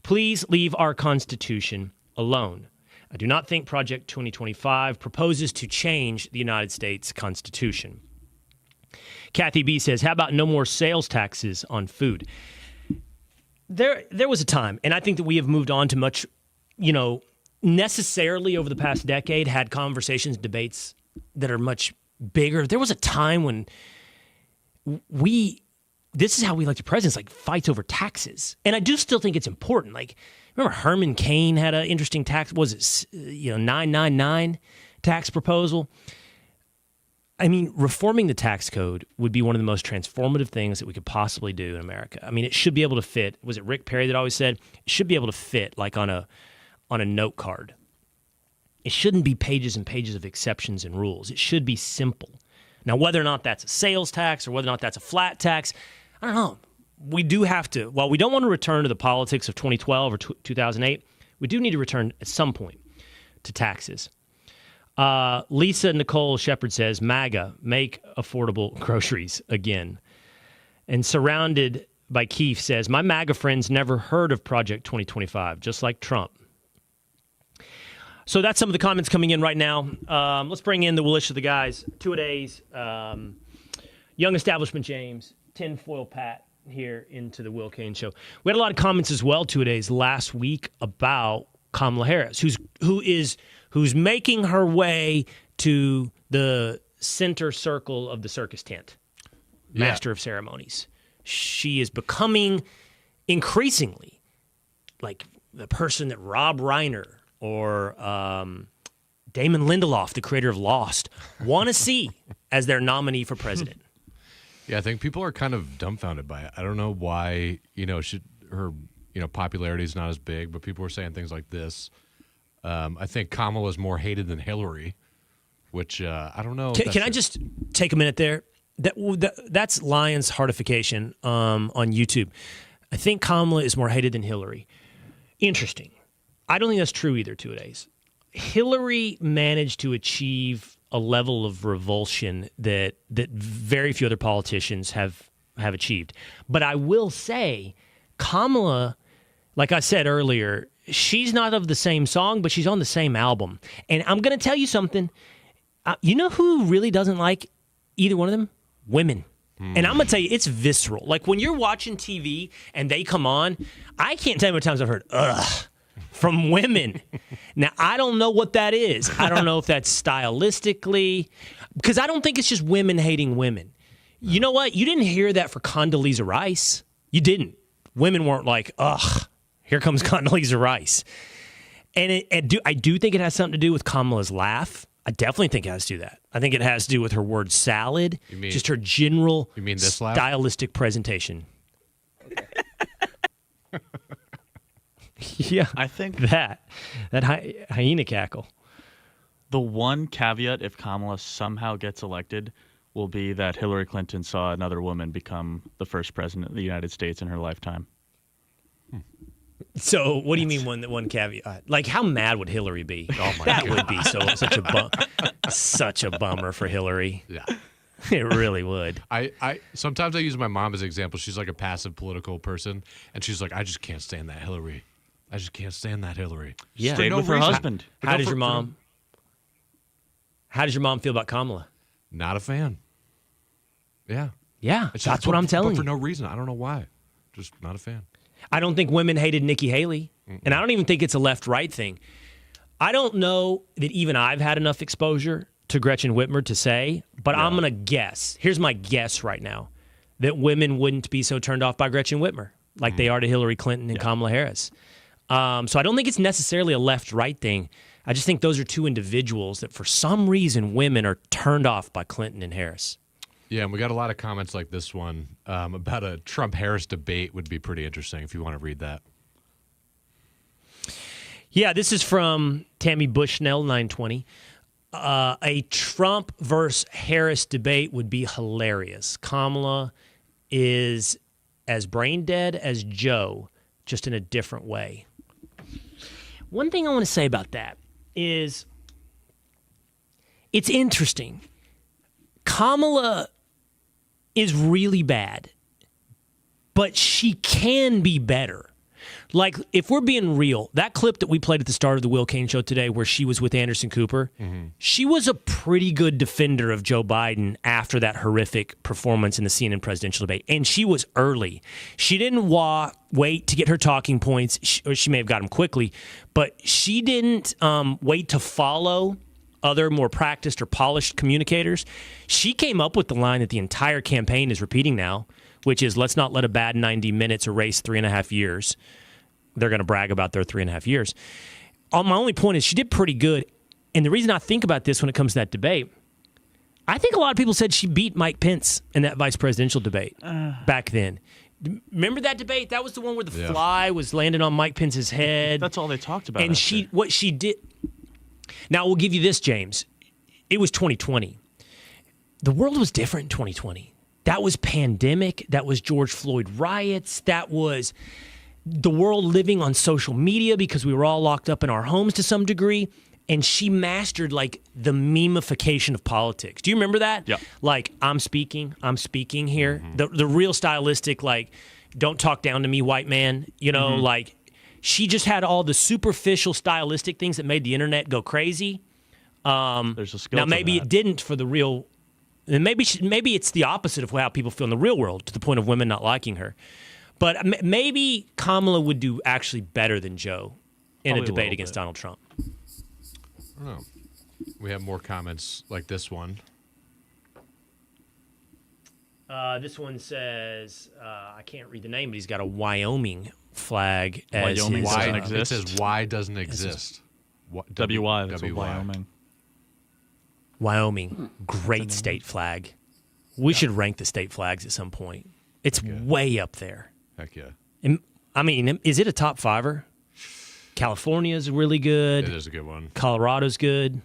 please leave our Constitution alone. I do not think Project 2025 proposes to change the United States Constitution. Kathy B says, how about no more sales taxes on food? There was a time, and I think that we have moved on to much, necessarily over the past decade, had conversations, debates that are much bigger. There was a time when this is how we elected presidents, like fights over taxes. And I do still think it's important. Like, remember Herman Cain had an interesting tax, was it 999 tax proposal? I mean, reforming the tax code would be one of the most transformative things that we could possibly do in America. I mean, it should be able to fit. Was it Rick Perry that always said it should be able to fit like on a note card? It shouldn't be pages and pages of exceptions and rules. It should be simple. Now, whether or not that's a sales tax or whether or not that's a flat tax, I don't know. We do have to, while we don't want to return to the politics of 2012 or 2008, we do need to return at some point to taxes. Lisa Nicole Shepard says, MAGA, make affordable groceries again. And Surrounded by Keith says, my MAGA friends never heard of Project 2025, just like Trump. So that's some of the comments coming in right now. Let's bring in the Willitia, the guys. Two-a-days, Young Establishment James, Tinfoil Pat here into the Will Cain Show. We had a lot of comments as well, two-a-days, last week about Kamala Harris, who's making her way to the center circle of the circus tent, master of ceremonies. She is becoming increasingly like the person that Rob Reiner or Damon Lindelof, the creator of Lost, want to see as their nominee for president. Yeah, I think people are kind of dumbfounded by it. I don't know why, her popularity is not as big, but people are saying things like this. I think Kamala is more hated than Hillary, which I don't know. Can I just take a minute there? That's Lion's Heartification on YouTube. I think Kamala is more hated than Hillary. Interesting. I don't think that's true either, two-a-days. Hillary managed to achieve a level of revulsion that very few other politicians have achieved. But I will say, Kamala, like I said earlier, she's not of the same song, but she's on the same album. And I'm going to tell you something. You know who really doesn't like either one of them? Women. And I'm going to tell you, it's visceral. Like, when you're watching TV and they come on, I can't tell you how many times I've heard, ugh, from women. Now, I don't know what that is. I don't know if that's stylistically, because I don't think it's just women hating women. You know what? You didn't hear that for Condoleezza Rice. You didn't. Women weren't like, ugh, here comes Condoleezza Rice. And I do think it has something to do with Kamala's laugh. I definitely think it has to do that. I think it has to do with her word salad, just her general stylistic presentation. Yeah, I think that hyena cackle. The one caveat, if Kamala somehow gets elected, will be that Hillary Clinton saw another woman become the first president of the United States in her lifetime. So, what do you mean one caveat? Like, how mad would Hillary be? Oh my that God. would be such a bummer for Hillary. Yeah. It really would. I sometimes I use my mom as an example. She's like a passive political person, and she's like, I just can't stand that Hillary. I just can't stand that Hillary. Yeah. Stayed with her husband. How does your mom feel about Kamala? Not a fan. Yeah. Yeah, It's that's just- what I'm telling but you. for no reason. I don't know why. Just not a fan. I don't think women hated Nikki Haley, and I don't even think it's a left-right thing. I don't know that even I've had enough exposure to Gretchen Whitmer to say, but I'm going to guess. Here's my guess right now, that women wouldn't be so turned off by Gretchen Whitmer like they are to Hillary Clinton and Kamala Harris. So I don't think it's necessarily a left-right thing. I just think those are two individuals that for some reason women are turned off by Clinton and Harris. Yeah, and we got a lot of comments like this one about a Trump-Harris debate would be pretty interesting if you want to read that. Yeah, this is from Tammy Bushnell, 920. A Trump versus Harris debate would be hilarious. Kamala is as brain dead as Joe, just in a different way. One thing I want to say about that is it's interesting. Kamala is really bad, but she can be better. Like, if we're being real, that clip that we played at the start of the Will Cain Show today where she was with Anderson Cooper, she was a pretty good defender of Joe Biden after that horrific performance in the CNN presidential debate. And she was early. She didn't wait to get her talking points, or she may have got them quickly, but she didn't wait to follow other more practiced or polished communicators. She came up with the line that the entire campaign is repeating now, which is, let's not let a bad 90 minutes erase 3.5 years. They're going to brag about their 3.5 years. My only point is she did pretty good. And the reason I think about this when it comes to that debate, I think a lot of people said she beat Mike Pence in that vice presidential debate back then. Remember that debate? That was the one where the fly was landing on Mike Pence's head. That's all they talked about. And what she did. Now, we'll give you this, James. It was 2020. The world was different in 2020. That was pandemic. That was George Floyd riots. That was the world living on social media because we were all locked up in our homes to some degree. And she mastered, like, the memification of politics. Do you remember that? Yeah. Like, I'm speaking here. The real stylistic, like, don't talk down to me, white man. You know, like, she just had all the superficial stylistic things that made the internet go crazy. There's a skill now, maybe it didn't for the real. And maybe it's the opposite of how people feel in the real world, to the point of women not liking her. But maybe Kamala would do actually better than Joe in a debate against Donald Trump. I don't know. We have more comments like this one. This one says, I can't read the name, but he's got a Wyoming flag. Wyoming doesn't exist. It says Y doesn't exist. WY, that's Wyoming. Wyoming, great state flag. We should rank the state flags at some point. It's way up there. Heck yeah. And, I mean, is it a top fiver? California's really good. It is a good one. Colorado's good.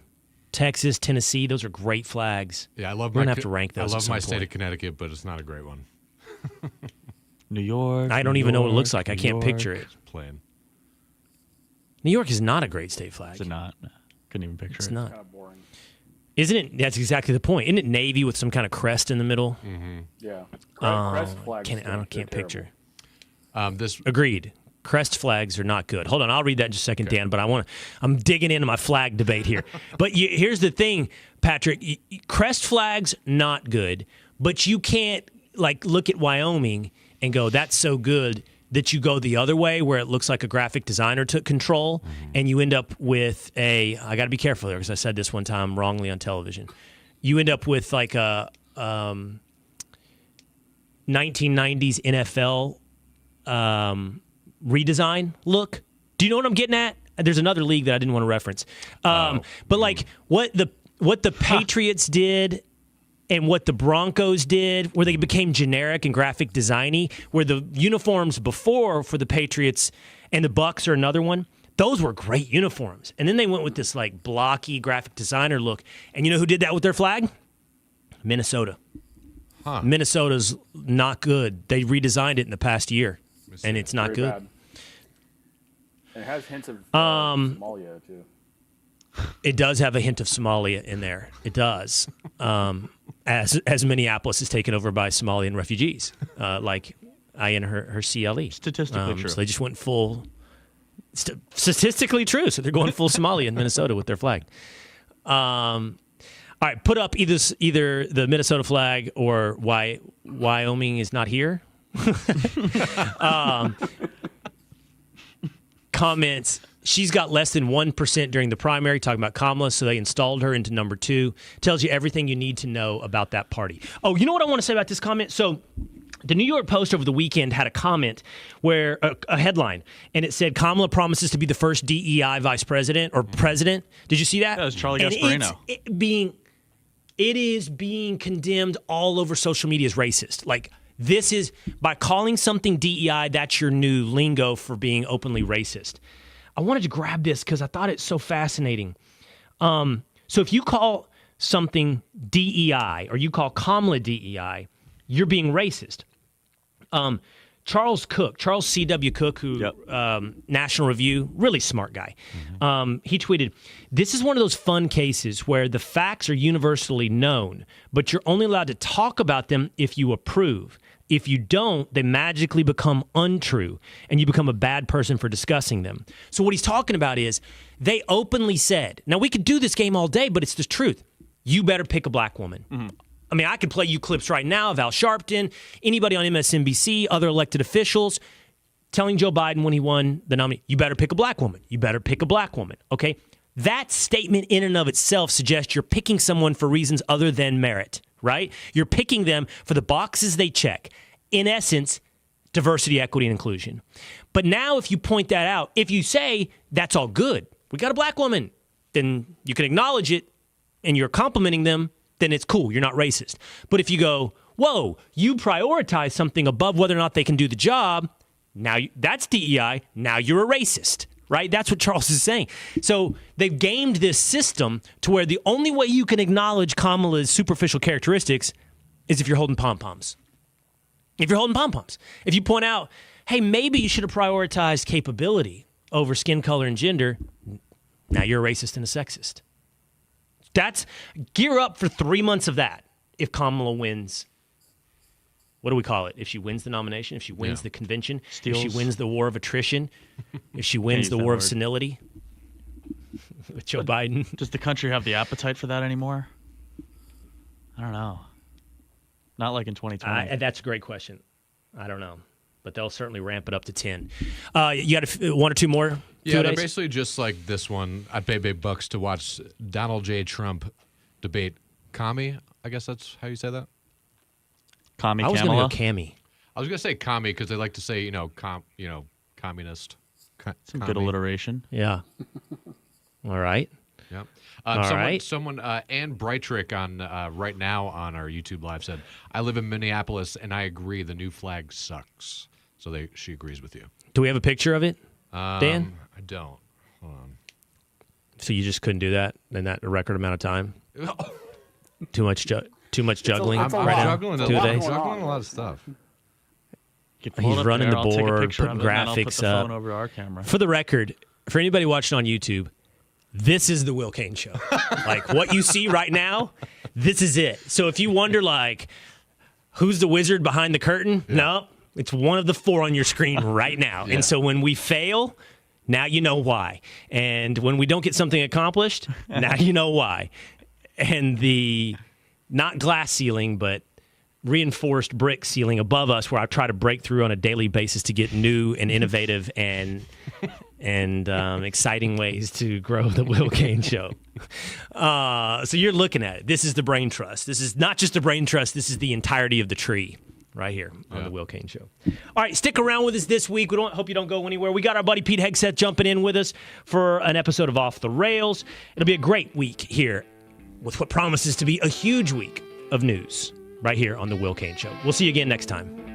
Texas, Tennessee, those are great flags. Yeah, I love We're going to have to rank those. I love at some my state point. of Connecticut, but it's not a great one. New York. I don't even know what it looks like. I can't picture it. Plain. New York is not a great state flag. Is it not? Couldn't even picture it. It's not. Isn't it? That's exactly the point. Isn't it navy with some kind of crest in the middle? Yeah. I can't picture. Agreed. Crest flags are not good. Hold on, I'll read that in just a second, Dan. But I'm digging into my flag debate here. But here's the thing, Patrick. Crest flags not good, but you can't look at Wyoming and go, "That's so good," that you go the other way where it looks like a graphic designer took control, and you end up with I got to be careful here because I said this one time wrongly on television. You end up with like a 1990s NFL redesign look. Do you know what I'm getting at? There's another league that I didn't want to reference. But like what the Patriots did and what the Broncos did, where they became generic and graphic designy, where the uniforms before for the Patriots and the Bucks are another one. Those were great uniforms. And then they went with this like blocky graphic designer look. And you know who did that with their flag? Minnesota. Huh. Minnesota's not good. They redesigned it in the past year, and it's not good. Bad. It has hints of Somalia, too. It does have a hint of Somalia in there. It does. As Minneapolis is taken over by Somalian refugees, like Ayan her CLE. Statistically true. So they just went full... statistically true. So they're going full Somalia in Minnesota with their flag. All right, put up either the Minnesota flag or why Wyoming is not here. Comments. She's got less than 1% during the primary, talking about Kamala, so they installed her into number 2. Tells you everything you need to know about that party. Oh, you know what I want to say about this comment? So the New York Post over the weekend had a comment where a headline, and it said Kamala promises to be the first DEI vice president or president. Did you see that? That was Charlie Gasparino. It is being condemned all over social media as racist. Like, this is, by calling something DEI, that's your new lingo for being openly racist. I wanted to grab this because I thought it's so fascinating. So if you call something DEI or you call Kamala DEI, you're being racist. Charles C.W. Cook, who National Review, really smart guy. He tweeted, "This is one of those fun cases where the facts are universally known, but you're only allowed to talk about them if you approve. If you don't, they magically become untrue, and you become a bad person for discussing them." So what he's talking about is they openly said, now we could do this game all day, but it's the truth. You better pick a black woman. I mean, I could play you clips right now of Al Sharpton, anybody on MSNBC, other elected officials, telling Joe Biden when he won the nominee, you better pick a black woman. You better pick a black woman, okay? That statement in and of itself suggests you're picking someone for reasons other than merit, right? You're picking them for the boxes they check. In essence, diversity, equity, and inclusion. But now if you point that out, if you say that's all good, we got a black woman, then you can acknowledge it and you're complimenting them, then it's cool. You're not racist. But if you go, whoa, you prioritize something above whether or not they can do the job, now that's DEI, now you're a racist, right? That's what Charles is saying. So they've gamed this system to where the only way you can acknowledge Kamala's superficial characteristics is if you're holding pom-poms. If you're holding pom-poms. If you point out, hey, maybe you should have prioritized capability over skin color and gender, now you're a racist and a sexist. That's gear up for 3 months of that if Kamala wins. What do we call it? If she wins the nomination, if she wins the convention, if she wins the war of attrition, if she wins the war of senility with Joe Biden. Does the country have the appetite for that anymore? I don't know. Not like in 2020. That's a great question. I don't know. But they'll certainly ramp it up to 10. You got one or two more? Yeah, they're basically just like this one. I'd pay big bucks to watch Donald J. Trump debate Kami. I guess that's how you say that? Kami I was going to go Kami. I was going to say Kami because they like to say, communist. Some good alliteration. Yeah. All right. Yep. All right. Someone, Ann Breitrick on right now on our YouTube live said, "I live in Minneapolis and I agree the new flag sucks." So she agrees with you. Do we have a picture of it, Dan? I don't. Hold on. So you just couldn't do that in that record amount of time? Too much juggling I'm right now? juggling 2 days? I'm juggling a lot of stuff. He's running the board, putting graphics I'll put the up. phone over our camera. For the record, for anybody watching on YouTube, this is the Will Cain Show. Like, what you see right now, this is it. So if you wonder, like, who's the wizard behind the curtain? Yeah. No, it's one of the 4 on your screen right now. Yeah. And so when we fail, now you know why. And when we don't get something accomplished, now you know why. And the not glass ceiling, but reinforced brick ceiling above us, where I try to break through on a daily basis to get new and innovative and exciting ways to grow the Will Cain Show. So you're looking at it. This is the brain trust. This is not just the brain trust. This is the entirety of the tree right here on the Will Cain Show. All right, stick around with us this week. Hope you don't go anywhere. We got our buddy Pete Hegseth jumping in with us for an episode of Off the Rails. It'll be a great week here with what promises to be a huge week of news right here on the Will Cain Show. We'll see you again next time.